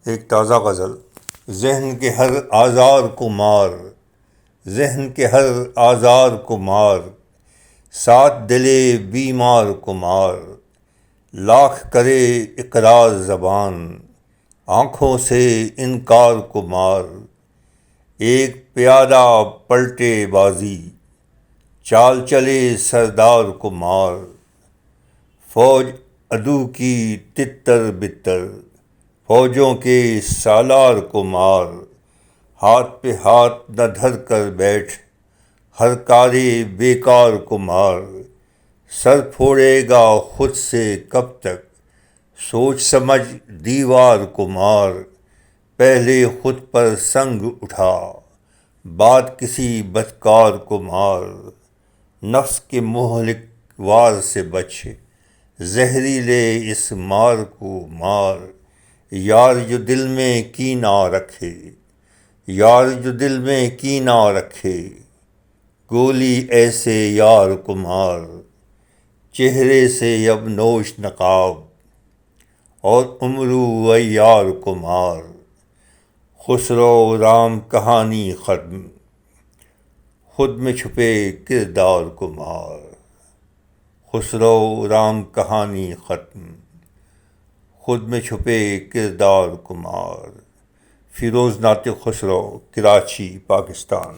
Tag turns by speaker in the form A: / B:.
A: ایک تازہ غزل۔ ذہن کے ہر آزار کو مار، ذہن کے ہر آزار کو مار، ساتھ دل بیمار کو مار، لاکھ کرے اقرار زبان، آنکھوں سے انکار کو مار، ایک پیادہ پلٹے بازی، چال چلے سردار کو مار، فوج عدو کی تتر بتر، فوجوں کے سالار کو مار، ہاتھ پہ ہاتھ نہ دھر کر بیٹھ، ہر کار بیکار کو مار، سر پھوڑے گا خود سے کب تک، سوچ سمجھ دیوار کو مار، پہلے خود پر سنگ اٹھا، بعد کسی بدکار کو مار، نفس کے مہلک وار سے بچ، زہریلے اس مار کو مار، یار جو دل میں کینہ رکھے، یار جو دل میں کینہ رکھے، گولی ایسے یار کو مار، چہرے سے اب نوش نقاب، اور عمرو عیار کو مار، خسرو رام کہانی ختم، خود میں چھپے کردار کو مار، خسرو رام کہانی ختم، خود میں چھپے کردار کو مار۔ فیروز ناطق خسرو، کراچی، پاکستان۔